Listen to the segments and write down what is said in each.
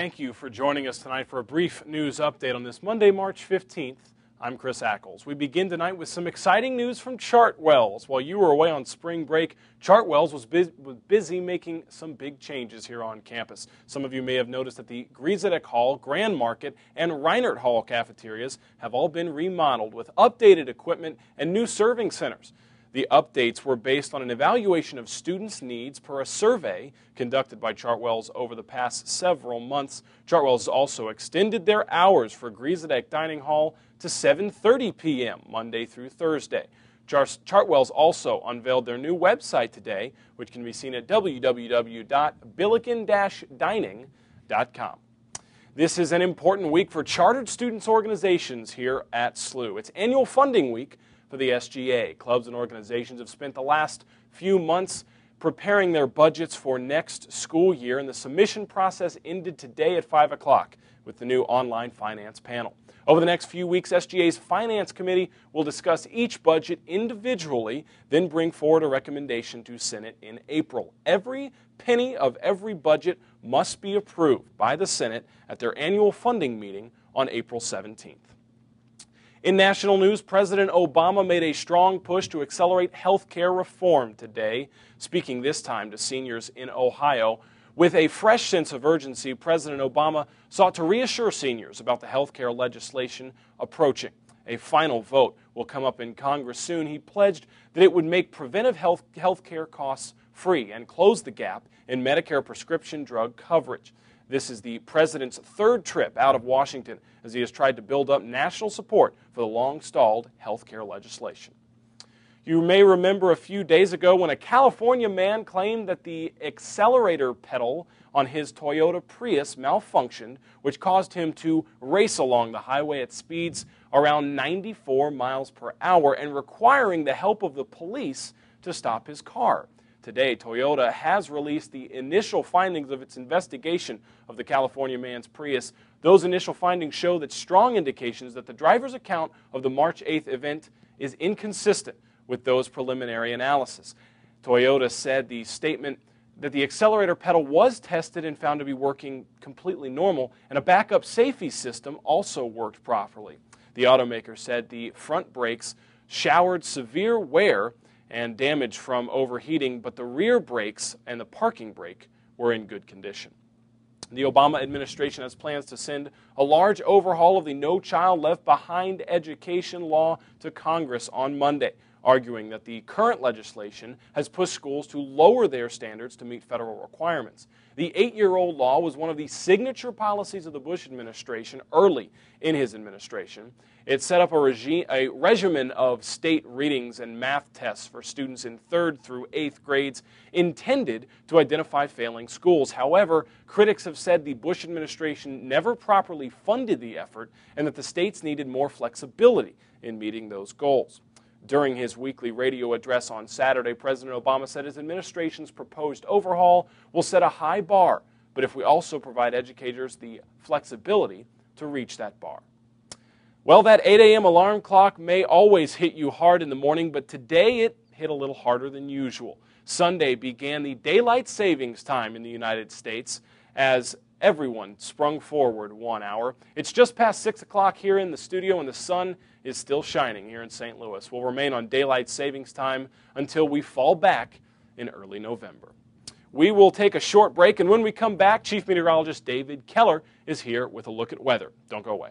thank you for joining us tonight for a brief news update on this Monday, March 15th. I'm Chris Ackels. We begin tonight with some exciting news from Chartwells. While you were away on spring break, Chartwells was busy making some big changes here on campus. Some of you may have noticed that the Griesedek Hall, Grand Market, and Reinert Hall cafeterias have all been remodeled with updated equipment and new serving centers. The updates were based on an evaluation of students' needs per a survey conducted by Chartwells over the past several months. Chartwells also extended their hours for Griesedek Dining Hall to 7:30 p.m. Monday through Thursday. Chartwells also unveiled their new website today, which can be seen at www.billiken-dining.com. This is an important week for chartered students organizations here at SLU. It's annual funding week for the SGA. Clubs and organizations have spent the last few months preparing their budgets for next school year, and the submission process ended today at 5 o'clock with the new online finance panel. Over the next few weeks, SGA's Finance Committee will discuss each budget individually, then bring forward a recommendation to Senate in April. Every penny of every budget must be approved by the Senate at their annual funding meeting on April 17th. In national news, President Obama made a strong push to accelerate health care reform today, speaking this time to seniors in Ohio. With a fresh sense of urgency, President Obama sought to reassure seniors about the health care legislation approaching. A final vote will come up in Congress soon. He pledged that it would make preventive health care costs free and close the gap in Medicare prescription drug coverage. This is the president's third trip out of Washington as he has tried to build up national support for the long-stalled health care legislation. You may remember a few days ago when a California man claimed that the accelerator pedal on his Toyota Prius malfunctioned, which caused him to race along the highway at speeds around 94 miles per hour and requiring the help of the police to stop his car. Today, Toyota has released the initial findings of its investigation of the California man's Prius. Those initial findings show that strong indications that the driver's account of the March 8th event is inconsistent with those preliminary analysis. Toyota said the statement that the accelerator pedal was tested and found to be working completely normal, and a backup safety system also worked properly. The automaker said the front brakes showered severe wear and damage from overheating, but the rear brakes and the parking brake were in good condition. The Obama administration has plans to send a large overhaul of the No Child Left Behind education law to Congress on Monday, arguing that the current legislation has pushed schools to lower their standards to meet federal requirements. The 8-year-old law was one of the signature policies of the Bush administration early in his administration. It set up a regimen of state readings and math tests for students in 3rd through 8th grades intended to identify failing schools. However, critics have said the Bush administration never properly funded the effort and that the states needed more flexibility in meeting those goals. During his weekly radio address on Saturday, President Obama said his administration's proposed overhaul will set a high bar, but if we also provide educators the flexibility to reach that bar. Well, that 8 a.m. alarm clock may always hit you hard in the morning, but today it hit a little harder than usual. Sunday began the daylight savings time in the United States as everyone sprung forward 1 hour. It's just past 6 o'clock here in the studio, and the sun is still shining here in St. Louis. We'll remain on daylight savings time until we fall back in early November. We will take a short break, and when we come back, Chief Meteorologist David Koeller is here with a look at weather. Don't go away.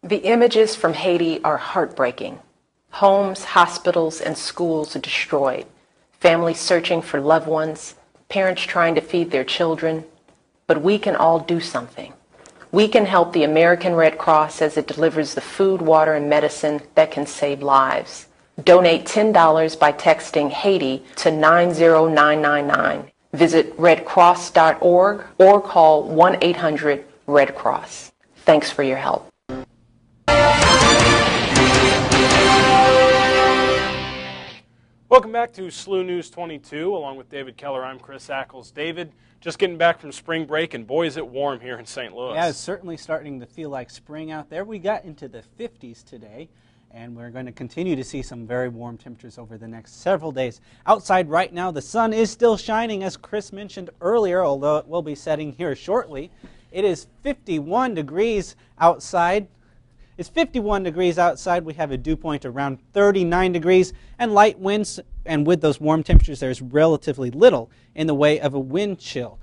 The images from Haiti are heartbreaking. Homes, hospitals, and schools are destroyed. Families searching for loved ones, parents trying to feed their children. But we can all do something. We can help the American Red Cross as it delivers the food, water, and medicine that can save lives. Donate $10 by texting Haiti to 90999. Visit redcross.org or call 1-800-RED-CROSS. Thanks for your help. Welcome back to SLU News 22. Along with David Koeller, I'm Chris Ackels. David, just getting back from spring break, and boy, is it warm here in St. Louis. Yeah, it's certainly starting to feel like spring out there. We got into the 50s today, and we're going to continue to see some very warm temperatures over the next several days. Outside right now, the sun is still shining, as Chris mentioned earlier, although it will be setting here shortly. It is 51 degrees outside. It's 51 degrees outside. We have a dew point around 39 degrees and light winds, and with those warm temperatures, there's relatively little in the way of a wind chill.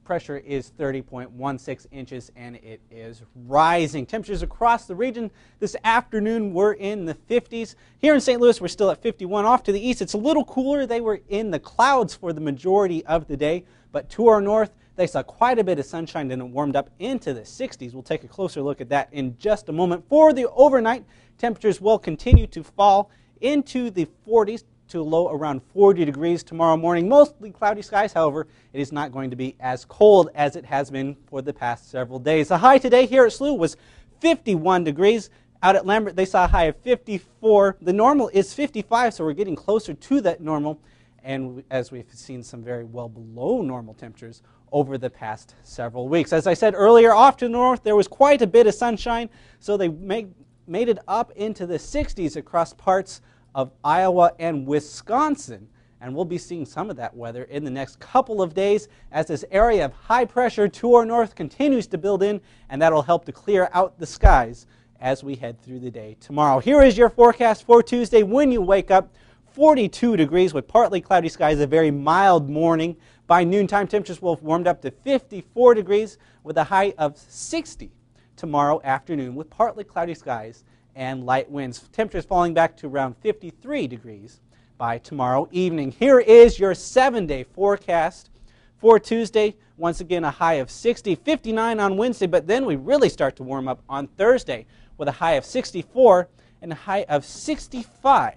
Pressure is 30.16 inches, and it is rising. Temperatures across the region this afternoon were in the 50s. Here in St. Louis, we're still at 51. Off to the east, it's a little cooler. They were in the clouds for the majority of the day, but to our north, they saw quite a bit of sunshine, and it warmed up into the 60s. We'll take a closer look at that in just a moment. For the overnight, temperatures will continue to fall into the 40s to a low around 40 degrees tomorrow morning. Mostly cloudy skies, however, it is not going to be as cold as it has been for the past several days. The high today here at SLU was 51 degrees. Out at Lambert, they saw a high of 54. The normal is 55, so we're getting closer to that normal. And as we've seen some very well below normal temperatures over the past several weeks. As I said earlier, off to the north, there was quite a bit of sunshine, so they made it up into the 60s across parts of Iowa and Wisconsin. And we'll be seeing some of that weather in the next couple of days as this area of high pressure to our north continues to build in, and that'll help to clear out the skies as we head through the day tomorrow. Here is your forecast for Tuesday. When you wake up, 42 degrees with partly cloudy skies, a very mild morning. By noontime, temperatures will have warmed up to 54 degrees with a high of 60 tomorrow afternoon with partly cloudy skies and light winds. Temperatures falling back to around 53 degrees by tomorrow evening. Here is your 7-day forecast for Tuesday. Once again, a high of 60, 59 on Wednesday, but then we really start to warm up on Thursday with a high of 64 and a high of 65.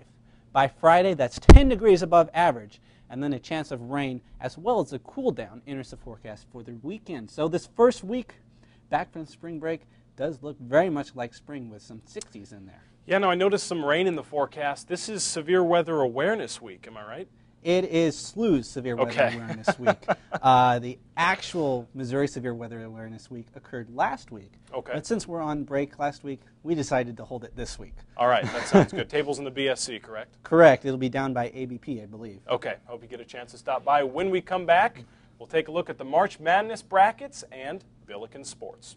By Friday, that's 10 degrees above average, and then a chance of rain as well as a cool down enters the forecast for the weekend. So this first week back from spring break does look very much like spring with some 60s in there. Yeah, no, I noticed some rain in the forecast. This is Severe Weather Awareness Week, am I right? It is SLU's Severe Weather Awareness Week. The actual Missouri Severe Weather Awareness Week occurred last week. Okay. But since we're on break last week, we decided to hold it this week. All right, that sounds good. Tables in the BSC, correct? Correct. It'll be down by ABP, I believe. Okay. Hope you get a chance to stop by. When we come back, we'll take a look at the March Madness brackets and Billiken Sports.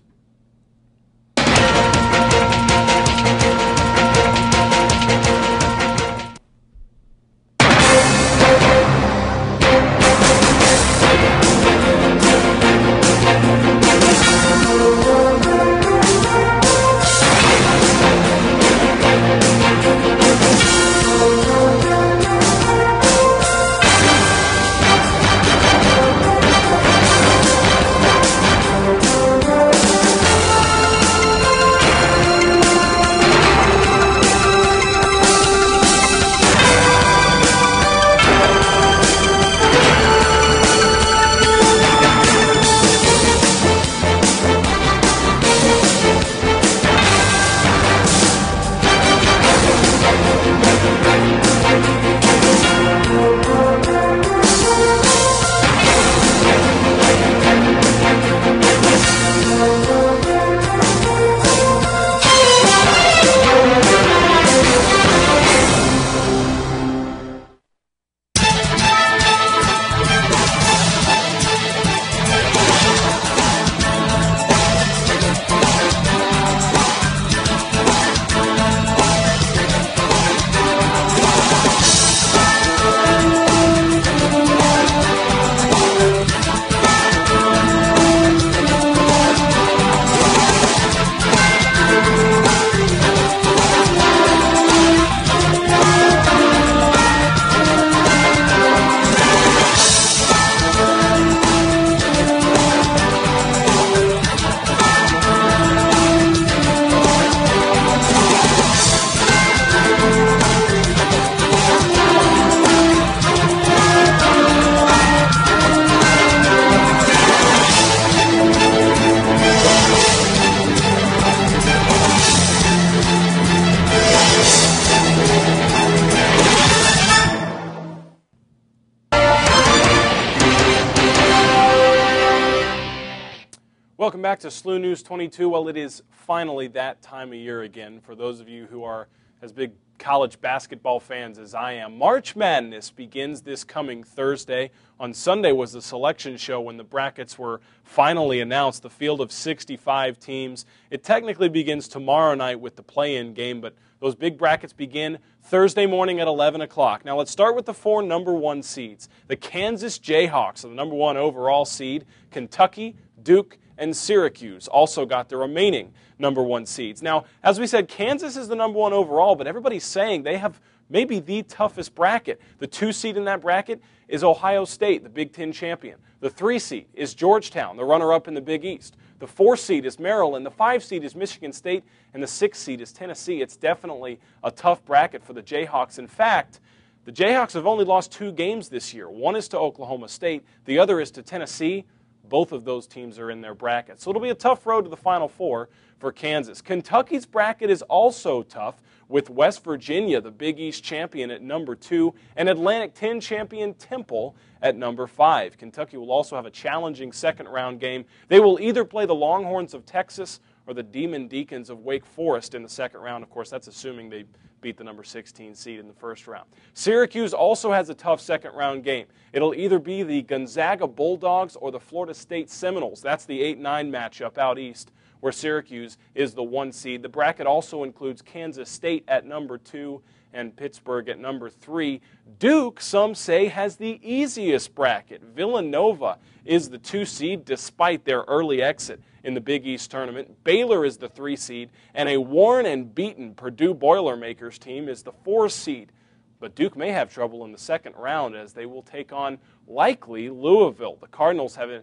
Welcome back to SLU News 22. Well, it is finally that time of year again for those of you who are as big college basketball fans as I am. March Madness begins this coming Thursday. On Sunday was the selection show when the brackets were finally announced, the field of 65 teams. It technically begins tomorrow night with the play-in game, but those big brackets begin Thursday morning at 11 o'clock. Now let's start with the 4 number 1 seeds. The Kansas Jayhawks are the number 1 overall seed. Kentucky, Duke, and Syracuse also got the remaining number 1 seeds. Now, as we said, Kansas is the number 1 overall, but everybody's saying they have maybe the toughest bracket. The 2 seed in that bracket is Ohio State, the Big Ten champion. The 3 seed is Georgetown, the runner-up in the Big East. The 4 seed is Maryland. The 5 seed is Michigan State, and the 6 seed is Tennessee. It's definitely a tough bracket for the Jayhawks. In fact, the Jayhawks have only lost 2 games this year. One is to Oklahoma State. The other is to Tennessee. Both of those teams are in their bracket. So it'll be a tough road to the Final Four for Kansas. Kentucky's bracket is also tough, with West Virginia, the Big East champion, at number 2, and Atlantic 10 champion Temple at number 5. Kentucky will also have a challenging second-round game. They will either play the Longhorns of Texas or the Demon Deacons of Wake Forest in the second round. Of course, that's assuming they beat the number 16 seed in the first round. Syracuse also has a tough second-round game. It'll either be the Gonzaga Bulldogs or the Florida State Seminoles. That's the 8-9 matchup out east, where Syracuse is the 1 seed. The bracket also includes Kansas State at number 2 and Pittsburgh at number 3. Duke, some say, has the easiest bracket. Villanova is the 2 seed despite their early exit in the Big East tournament. Baylor is the 3 seed, and a worn and beaten Purdue Boilermakers team is the 4 seed. But Duke may have trouble in the second round as they will take on, likely, Louisville. The Cardinals have a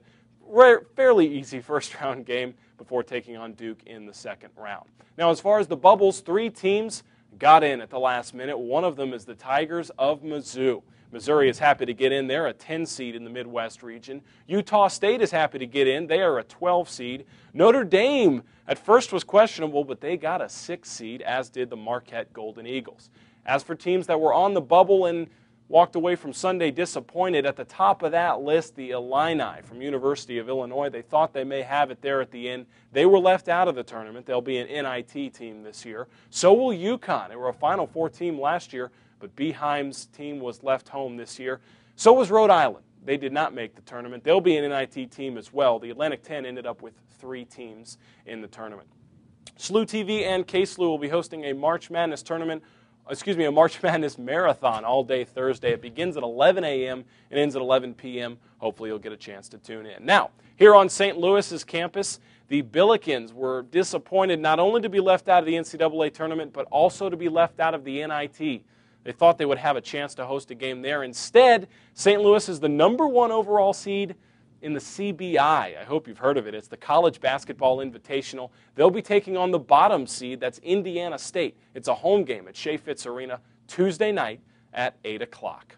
fairly easy first-round game before taking on Duke in the second round. Now, as far as the bubbles, 3 teams got in at the last minute. One of them is the Tigers of Mizzou. Missouri is happy to get in. They're a 10 seed in the Midwest region. Utah State is happy to get in. They are a 12 seed. Notre Dame at first was questionable, but they got a 6 seed, as did the Marquette Golden Eagles. As for teams that were on the bubble and walked away from Sunday disappointed, at the top of that list, the Illini from University of Illinois. They thought they may have it there at the end. They were left out of the tournament. They'll be an NIT team this year. So will UConn. They were a Final Four team last year, but Beheim's team was left home this year. So was Rhode Island. They did not make the tournament. They'll be an NIT team as well. The Atlantic 10 ended up with 3 teams in the tournament. SLU-TV and KSLU will be hosting a March Madness marathon all day Thursday. It begins at 11 a.m. and ends at 11 p.m. Hopefully you'll get a chance to tune in. Now, here on St. Louis's campus, the Billikens were disappointed not only to be left out of the NCAA tournament, but also to be left out of the NIT. They thought they would have a chance to host a game there. Instead, St. Louis is the number 1 overall seed in the CBI. I hope you've heard of it. It's the College Basketball Invitational. They'll be taking on the bottom seed. That's Indiana State. It's a home game at Shea Fitz Arena Tuesday night at 8 o'clock.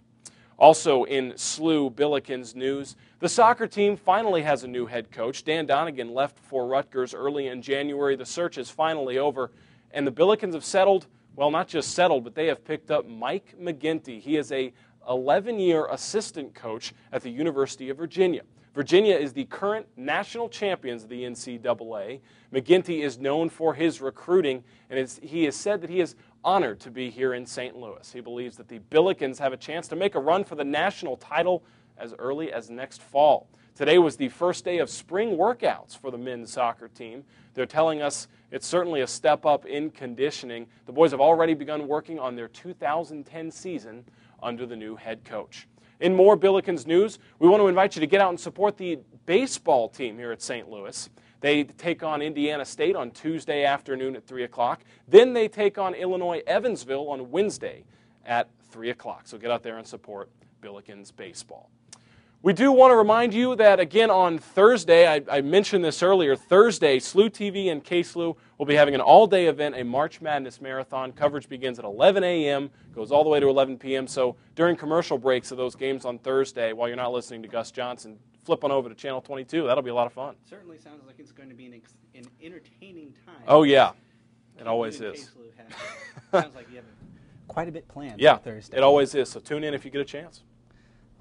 Also in SLU Billikens news, the soccer team finally has a new head coach. Dan Donegan left for Rutgers early in January. The search is finally over, and the Billikens have settled, well, not just settled, but they have picked up Mike McGinty. He is a 11-year assistant coach at the University of Virginia. Virginia is the current national champions of the NCAA. McGinty is known for his recruiting, and he has said that he is honored to be here in St. Louis. He believes that the Billikens have a chance to make a run for the national title as early as next fall. Today was the first day of spring workouts for the men's soccer team. They're telling us it's certainly a step up in conditioning. The boys have already begun working on their 2010 season under the new head coach. In more Billikens news, we want to invite you to get out and support the baseball team here at St. Louis. They take on Indiana State on Tuesday afternoon at 3 o'clock. Then they take on Illinois Evansville on Wednesday at 3 o'clock. So get out there and support Billikens baseball. We do want to remind you that, again, on Thursday, I mentioned this earlier, Thursday, SLU-TV and KSLU will be having an all-day event, a March Madness marathon. Coverage begins at 11 a.m., goes all the way to 11 p.m. So during commercial breaks of those games on Thursday, while you're not listening to Gus Johnson, flip on over to Channel 22. That'll be a lot of fun. Certainly sounds like it's going to be an entertaining time. Oh, yeah. It always is. Sounds like you have quite a bit planned for Thursday. It always is. So tune in if you get a chance.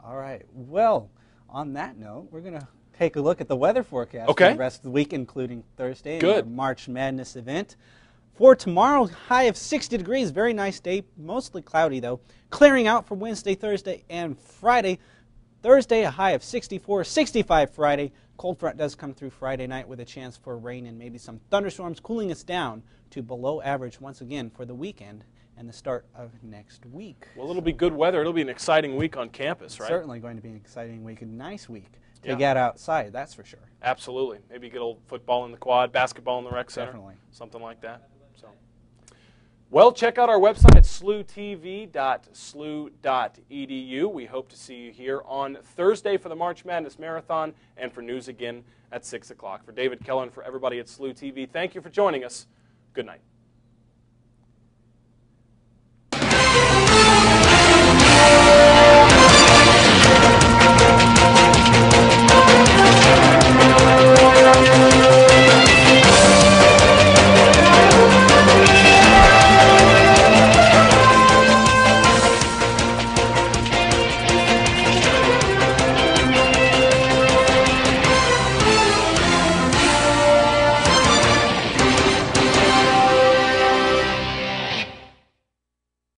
All right. Well, on that note, we're going to take a look at the weather forecast for the rest of the week, including Thursday and the March Madness event. For tomorrow, high of 60 degrees. Very nice day, mostly cloudy though. Clearing out for Wednesday, Thursday, and Friday. Thursday, a high of 64, 65 Friday. Cold front does come through Friday night with a chance for rain and maybe some thunderstorms, cooling us down to below average once again for the weekend and the start of next week. Well, it'll be good weather. It'll be an exciting week on campus, right? Certainly going to be an exciting week, a nice week to get outside, that's for sure. Absolutely. Maybe get a little football in the quad, basketball in the rec center. Definitely. Something like that. So, well, check out our website at SLU-TV.slu.edu. We hope to see you here on Thursday for the March Madness Marathon and for news again at 6 o'clock. For David Koeller and for everybody at SLU-TV, thank you for joining us. Good night.